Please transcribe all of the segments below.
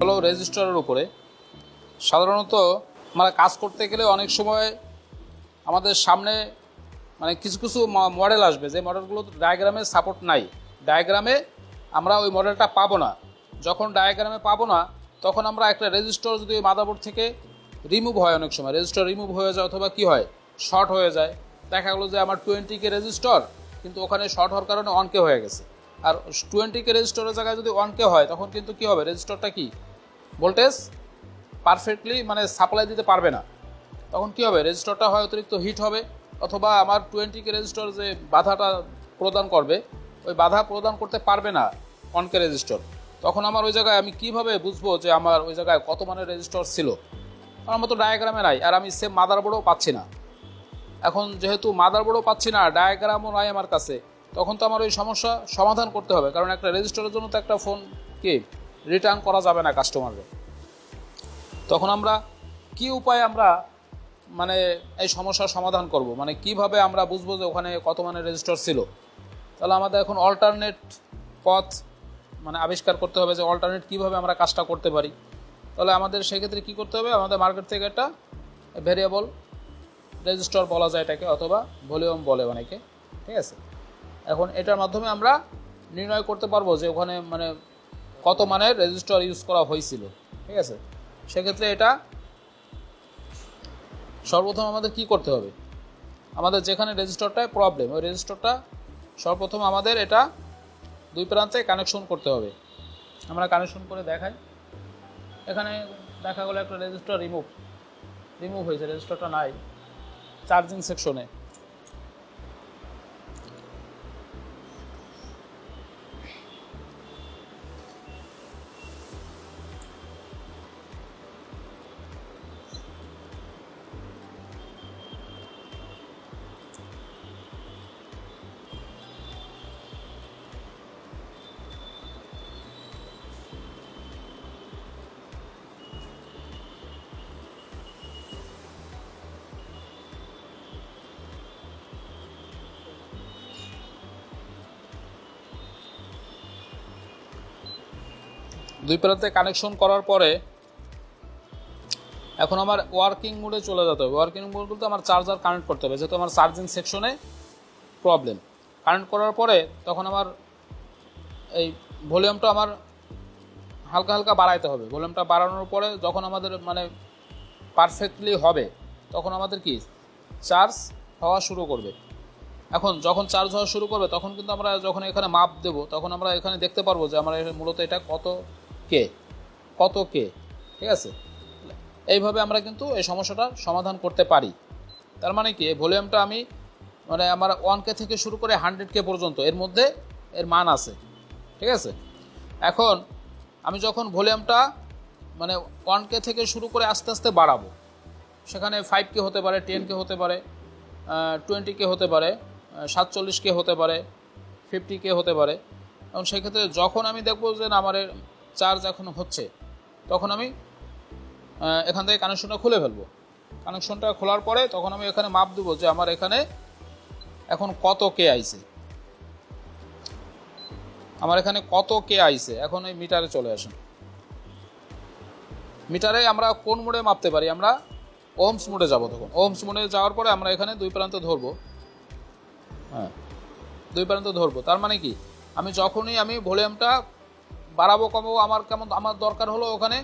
হলো রেজিস্টারের উপরে। সাধারণত আমরা কাজ করতে গেলে অনেক সময় আমাদের সামনে মানে কিছু কিছু মডেল আসবে, যে মডেলগুলো ডায়াগ্রামে সাপোর্ট নাই। ডায়াগ্রামে আমরা ওই মডেলটা পাবো না। যখন ডায়াগ্রামে পাবো না, তখন আমরা একটা রেজিস্টার যদি ওই মাদারবোর্ড থেকে রিমুভ হয়, অনেক সময় রেজিস্টার রিমুভ হয়ে যায় অথবা কী হয়, শর্ট হয়ে যায়। দেখা গেলো যে আমার 20K রেজিস্টার, কিন্তু ওখানে শর্ট হওয়ার কারণে 1K হয়ে গেছে। আর 20K রেজিস্টারের জায়গায় যদি 1K হয়, তখন কিন্তু কী হবে, রেজিস্টারটা কি ভোল্টেজ পারফেক্টলি মানে সাপ্লাই দিতে পারবে না। তখন কী হবে, রেজিস্টারটা হয় অতিরিক্ত হিট হবে, অথবা আমার 20K রেজিস্টার যে বাধাটা প্রদান করবে, ওই বাধা প্রদান করতে পারবে না 1K রেজিস্টার। তখন আমার ওই জায়গায় আমি কীভাবে বুঝবো যে আমার ওই জায়গায় কত মানের রেজিস্টার ছিল? আমার মতো ডায়াগ্রামে নাই, আর আমি সেম মাদারবোর্ডও পাচ্ছি না। এখন যেহেতু মাদারবোর্ডও পাচ্ছি না, ডায়াগ্রামও নাই আমার কাছে, তখন তো আমার ওই সমস্যা সমাধান করতে হবে। কারণ একটা রেজিস্টারের জন্য তো একটা ফোন কি রিটার্ন করা যাবে না কাস্টমারকে। তখন আমরা কি উপায়ে আমরা মানে এই সমস্যার সমাধান করব, মানে কিভাবে আমরা বুঝবো যে ওখানে কত মানের রেজিস্টার ছিল? তাহলে আমাদের এখন অল্টারনেট পথ মানে আবিষ্কার করতে হবে, যে অল্টারনেট কীভাবে আমরা কাজটা করতে পারি। তাহলে আমাদের সেক্ষেত্রে কী করতে হবে, আমাদের মার্কেট থেকে একটা ভেরিয়েবল রেজিস্টার বলা যায় এটাকে, অথবা ভলিউম বলে অনেকে, ঠিক আছে। এখন এটার মাধ্যমে আমরা নির্ণয় করতে পারবো যে ওখানে মানে কত মানের রেজিস্টার ইউজ করা হয়েছিল, ঠিক আছে। সেক্ষেত্রে এটা সর্বপ্রথম আমাদের কি করতে হবে, আমাদের যেখানে রেজিস্টারটায় প্রবলেম, ওই রেজিস্টারটা সর্বপ্রথম আমাদের এটা দুই প্রান্তে কানেকশন করতে হবে। আমরা কানেকশন করে দেখাই। এখানে দেখা গেলো একটা রেজিস্টার রিমুভ হয়েছে, রেজিস্টারটা নাই চার্জিং সেকশনে। দুই প্রান্তে কানেকশন করার পরে এখন আমার ওয়ার্কিং মোডে চলে যেতে হবে। ওয়ার্কিং মোড বলতে আমার চার্জার কানেক্ট করতে হবে, যেহেতু আমার চার্জিং সেকশনে প্রবলেম। কানেক্ট করার পরে তখন আমার এই ভলিউমটা আমার হালকা হালকা বাড়াইতে হবে। ভলিউমটা বাড়ানোর পরে যখন আমাদের মানে পারফেক্টলি হবে, তখন আমাদের কি চার্জ হওয়া শুরু করবে। এখন যখন চার্জ হওয়া শুরু করবে, তখন কিন্তু আমরা যখন এখানে মাপ দেব, তখন আমরা এখানে দেখতে পারবো যে আমরা মূলত এটা কত কে, ঠিক আছে। এইভাবে আমরা কিন্তু এই সমস্যাটার সমাধান করতে পারি। তার মানে কি, ভলিউমটা আমি মানে আমার 1K থেকে শুরু করে 100K পর্যন্ত এর মধ্যে এর মান আছে, ঠিক আছে। এখন আমি যখন ভলিউমটা মানে 1K থেকে শুরু করে আস্তে আস্তে বাড়াবো, সেখানে 5K হতে পারে, 10K হতে পারে, 20K হতে পারে, 47K হতে পারে, 50K হতে পারে। এবং সেক্ষেত্রে যখন আমি দেখবো যে না আমার চার্জ এখন হচ্ছে, তখন আমি এখান থেকে কানেকশনটা খুলে ফেলবো। কানেকশনটা খোলার পরে তখন আমি এখানে মাপ দেবো যে আমার এখানে এখন কত কে আইছে, আমার এখানে কত কে আইছে। এখন এই মিটারে চলে আসেন। মিটারে আমরা কোন মোডে মাপতে পারি, আমরা ওহমস মোডে যাব। তখন ওহমস মোডে যাওয়ার পরে আমরা এখানে দুই প্রান্ত ধরবো, হ্যাঁ দুই প্রান্ত ধরবো। তার মানে কি, আমি যখনই আমি ভলিউমটা বাড়াবো কমাবো, আমার দরকার হলো ওখানে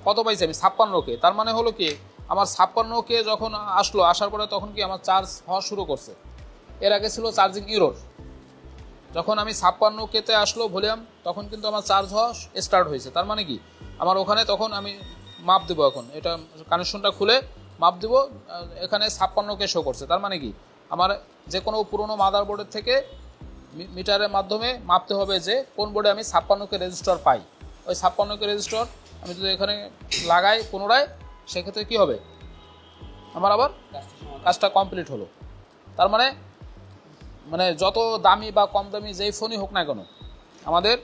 কত পাইছি আমি 56K। তার মানে হলো কি, আমার 56K যখন আসার পরে তখন কি আমার চার্জ হওয়া শুরু করছে। এর আগে ছিল চার্জিং ইরোর। যখন আমি 56K আসলো ভলিউম, তখন কিন্তু আমার চার্জ হওয়া স্টার্ট হয়েছে। তার মানে কি, আমার ওখানে তখন আমি মাপ দেবো। এখন এটা কানেকশনটা খুলে মাপ দেবো, এখানে 56K শো করছে। তার মানে কি, আমার যে কোনো পুরোনো মাদারবোর্ডের থেকে মিটারের মাধ্যমে মাপতে হবে যে কোন বোর্ডে আমি 56K রেজিস্টার পাই। ওই 56K রেজিস্টার আমি যদি এখানে লাগাই পুনরায়, সেক্ষেত্রে কী হবে, আমার আবার কাজটা কমপ্লিট হলো। তার মানে যত দামি বা কম দামি যেই ফোনই হোক না কেন, আমাদের